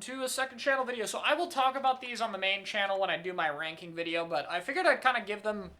to a second channel video. So I will talk about these on the main channel when I do my ranking video, but I figured I'd kind of give them...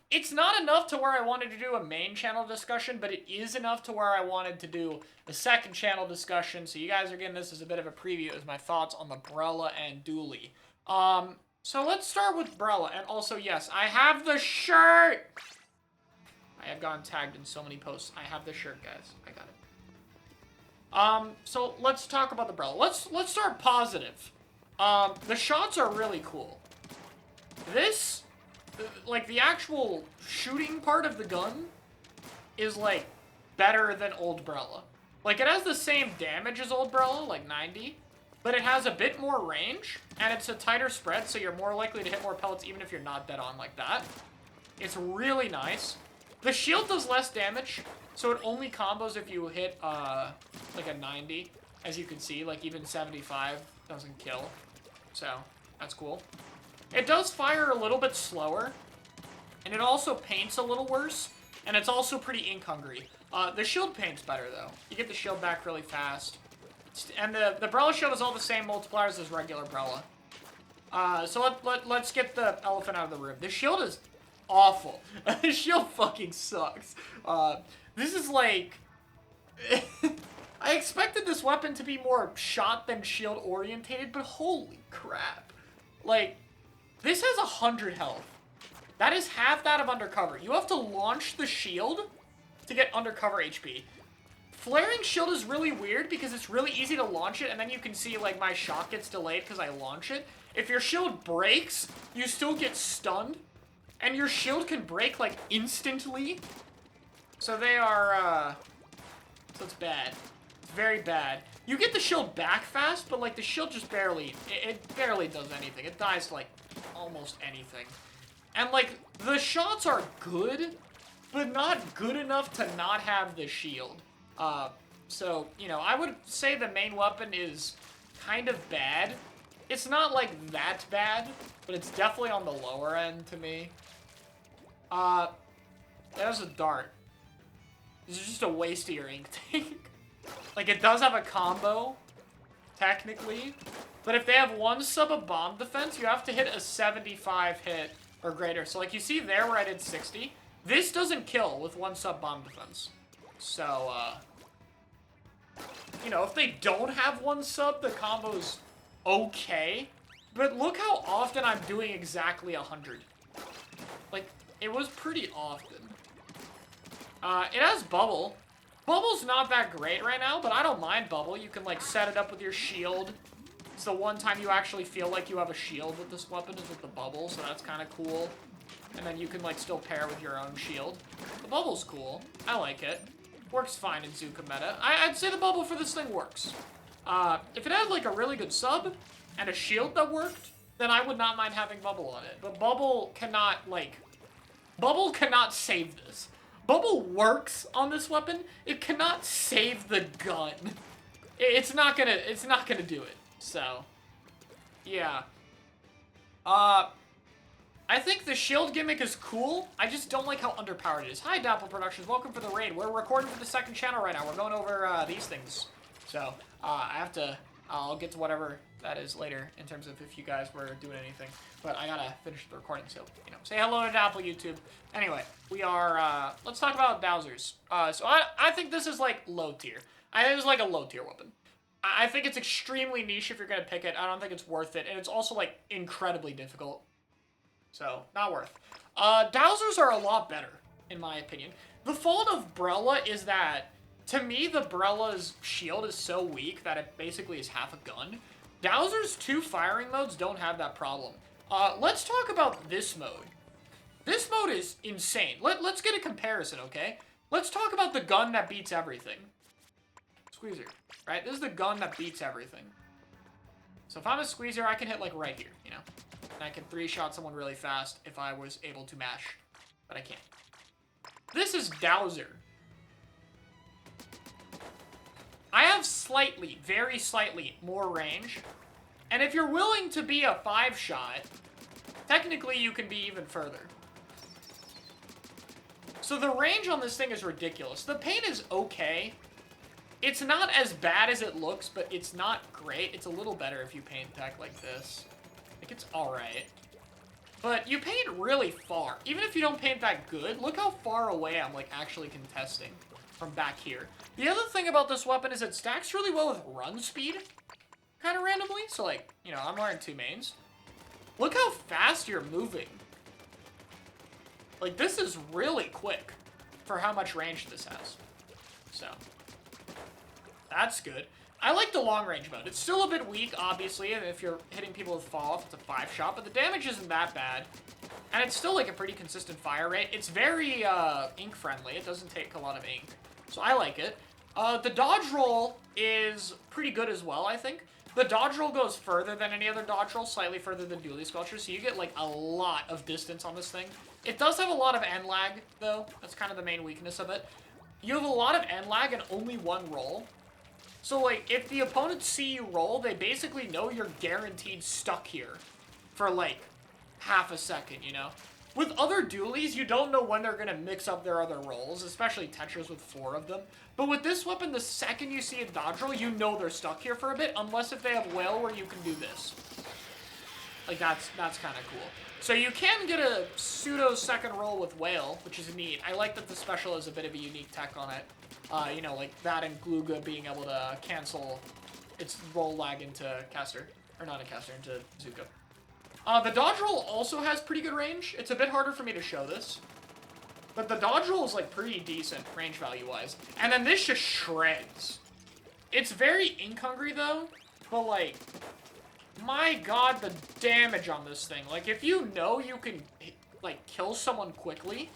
it's not enough to where I wanted to do a main channel discussion, but it is enough to where I wanted to do a second channel discussion. So you guys are getting this as a bit of a preview as my thoughts on the Brella and Dualie. So let's start with Brella. And also, yes, I have the shirt! I have gotten tagged in so many posts. I have the shirt, guys. I got it. So let's talk about the Brella. Let's start positive. The shots are really cool. This, like, the actual shooting part of the gun is, like, better than old Brella. Like, it has the same damage as old Brella, like 90, but it has a bit more range, and it's a tighter spread, so you're more likely to hit more pellets even if you're not dead on like that. It's really nice. The shield does less damage, so it only combos if you hit, like a 90. As you can see, like, even 75 doesn't kill. So, that's cool. It does fire a little bit slower, and it also paints a little worse, and it's also pretty ink hungry. The shield paints better, though. You get the shield back really fast. And the Brella shield is all the same multipliers as regular Brella. So let's get the elephant out of the room. The shield is awful. The shield fucking sucks. This is like... I expected this weapon to be more shot than shield orientated, but holy crap. Like, this has 100 health. That is half that of undercover. You have to launch the shield to get undercover HP. Flaring shield is really weird because it's really easy to launch it, and then you can see, like, my shot gets delayed because I launch it. If your shield breaks, you still get stunned, and your shield can break, like, instantly. So they are, so it's bad. It's very bad. You get the shield back fast, but, like, the shield just barely, it barely does anything. It dies to, like, almost anything. And, like, the shots are good, but not good enough to not have the shield. So, you know, I would say the main weapon is kind of bad. It's not, like, that bad, but it's definitely on the lower end to me. There's a dart. This is just a waste of your ink tank. Like, it does have a combo, technically, but if they have one sub of bomb defense, you have to hit a 75 hit or greater. So, like, you see there where I did 60? This doesn't kill with one sub bomb defense. So, you know, if they don't have one sub, the combo's okay. But look how often I'm doing exactly 100. Like, it was pretty often. It has bubble. Bubble's not that great right now, but I don't mind bubble. You can, like, set it up with your shield. It's the one time you actually feel like you have a shield with this weapon is with the bubble, so that's kind of cool. And then you can, like, still pair with your own shield. The bubble's cool. I like it. Works fine in Zuka meta. I'd say the bubble for this thing works. If it had, like, a really good sub and a shield that worked, then I would not mind having bubble on it. But bubble cannot, like... Bubble cannot save this. Bubble works on this weapon. It cannot save the gun. It's not gonna do it. So, yeah. I think the shield gimmick is cool. I just don't like how underpowered it is. Hi, Dapple Productions. Welcome for the raid. We're recording for the second channel right now. We're going over these things. So, I'll get to whatever that is later in terms of if you guys were doing anything. But I gotta finish the recording, so, you know, say hello to Dapple YouTube. Anyway, we are, let's talk about Dowsers. So I think this is, like, low tier. I think it's, like, a low tier weapon. I think it's extremely niche if you're gonna pick it. I don't think it's worth it. And it's also, like, incredibly difficult. So, not worth. Dowsers are a lot better, in my opinion. The fault of Brella is that, to me, the Brella's shield is so weak that it basically is half a gun. Dowser's 2 firing modes don't have that problem. Let's talk about this mode. This mode is insane. Let's get a comparison, okay? Let's talk about the gun that beats everything. Squeezer, right? This is the gun that beats everything. So if I'm a squeezer, I can hit, like, right here, you know? And I can 3-shot someone really fast if I was able to mash. But I can't. This is Dowser. I have slightly, very slightly, more range. And if you're willing to be a 5-shot, technically you can be even further. So the range on this thing is ridiculous. The paint is okay. It's not as bad as it looks, but it's not great. It's a little better if you paint tech like this. Like, it's alright. But you paint really far. Even if you don't paint that good, look how far away I'm, like, actually contesting from back here. The other thing about this weapon is it stacks really well with run speed, kind of randomly. So, like, you know, I'm wearing 2 mains. Look how fast you're moving. Like, this is really quick for how much range this has. So, that's good. I like the long-range mode. It's still a bit weak, obviously, and if you're hitting people with fall-off, it's a 5-shot, but the damage isn't that bad. And it's still, like, a pretty consistent fire rate. It's very, ink-friendly. It doesn't take a lot of ink. So I like it. The dodge roll is pretty good as well, I think. The dodge roll goes further than any other dodge roll, slightly further than Dualie Sculpture, so you get, like, a lot of distance on this thing. It does have a lot of end lag, though. That's kind of the main weakness of it. You have a lot of end lag and only 1 roll. So, like, if the opponents see you roll, they basically know you're guaranteed stuck here for, like, half a second, you know? With other dualies, you don't know when they're going to mix up their other rolls, especially Tetras with 4 of them. But with this weapon, the second you see a dodge roll, you know they're stuck here for a bit, unless if they have whale where you can do this. Like, that's kind of cool. So you can get a pseudo second roll with whale, which is neat. I like that the special has a bit of a unique tech on it. You know, like that and Gluga being able to cancel its roll lag into caster. Or not a caster, into Zuko. The dodge roll also has pretty good range. It's a bit harder for me to show this. But the dodge roll is, like, pretty decent, range value-wise. And then this just shreds. It's very ink-hungry, though. But, like, my god, the damage on this thing. Like, if you know you can, like, kill someone quickly,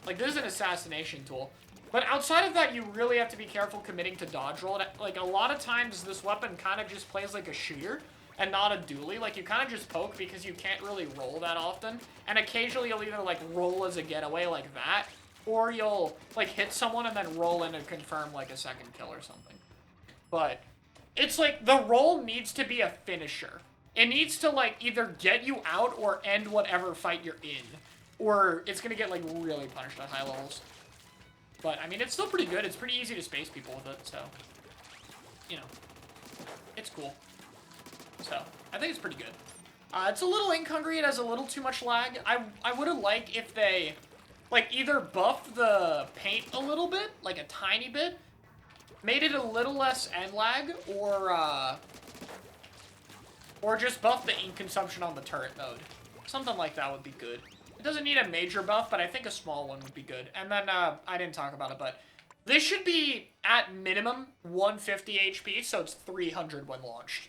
like, this is an assassination tool. But outside of that, you really have to be careful committing to dodge roll. Like, a lot of times, this weapon kind of just plays like a shooter and not a dualie. Like, you kind of just poke because you can't really roll that often. And occasionally, you'll either, like, roll as a getaway like that, or you'll, like, hit someone and then roll in and confirm, like, a second kill or something. But it's like, the roll needs to be a finisher. It needs to, like, either get you out or end whatever fight you're in. Or it's gonna get, like, really punished at high levels. But, I mean, it's still pretty good. It's pretty easy to space people with it, so, you know, it's cool. So, I think it's pretty good. It's a little ink-hungry. It has a little too much lag. I would have liked if they, like, either buffed the paint a little bit, like a tiny bit, made it a little less end lag, or just buff the ink consumption on the turret mode. Something like that would be good. It doesn't need a major buff, but I think a small one would be good. And then, I didn't talk about it, but this should be, at minimum, 150 HP, so it's 300 when launched.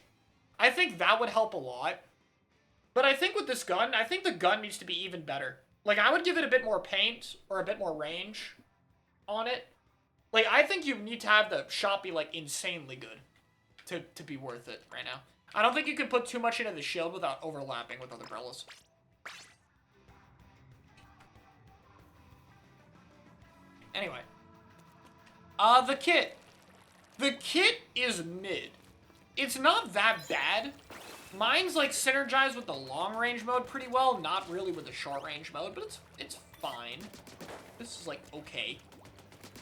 I think that would help a lot. But I think with this gun, I think the gun needs to be even better. Like, I would give it a bit more paint, or a bit more range on it. Like, I think you need to have the shot be, like, insanely good to be worth it right now. I don't think you could put too much into the shield without overlapping with other Brellas. Anyway. The kit. The kit is mid. It's not that bad. Mine's, like, synergized with the long-range mode pretty well, not really with the short-range mode, but it's fine. This is, like, okay.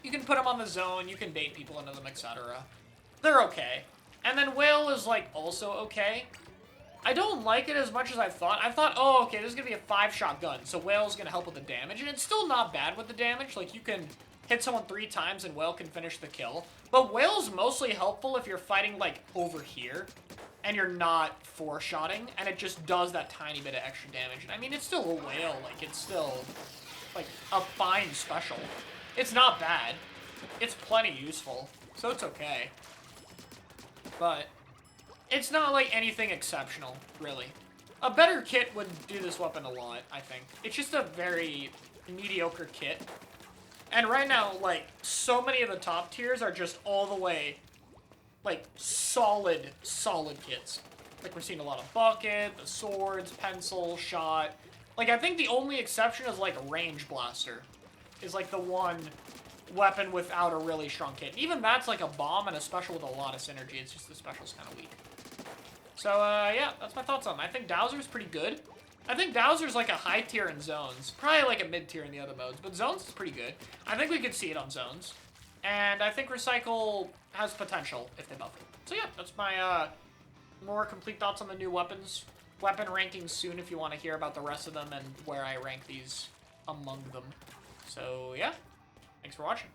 You can put them on the zone, you can bait people into them, etc. They're okay. And then Whale is, like, also okay. I don't like it as much as I thought. I thought, oh, okay, this is gonna be a 5-shot gun, so Whale's gonna help with the damage, and it's still not bad with the damage. Like, you can hit someone 3 times and Whale can finish the kill. But Whale's mostly helpful if you're fighting, like, over here, and you're not 4-shotting, and it just does that tiny bit of extra damage. And I mean, it's still a Whale, like, it's still, like, a fine special. It's not bad. It's plenty useful, so it's okay. But it's not, like, anything exceptional, really. A better kit would do this weapon a lot, I think. It's just a very mediocre kit. And right now, like, so many of the top tiers are just all the way, like, solid kits. Like, we're seeing a lot of bucket, the swords, pencil, shot. Like, I think the only exception is, like, a range blaster. Is, like, the one weapon without a really strong kit. Even that's, like, a bomb and a special with a lot of synergy. It's just the special's kind of weak. So, yeah, that's my thoughts on it. I think Dowser's pretty good. I think Dowser's like a high tier in zones. Probably like a mid tier in the other modes, but zones is pretty good. I think we could see it on zones. And I think Recycle has potential if they buff it. So yeah, that's my more complete thoughts on the new weapons. Weapon rankings soon if you want to hear about the rest of them and where I rank these among them. So yeah, thanks for watching.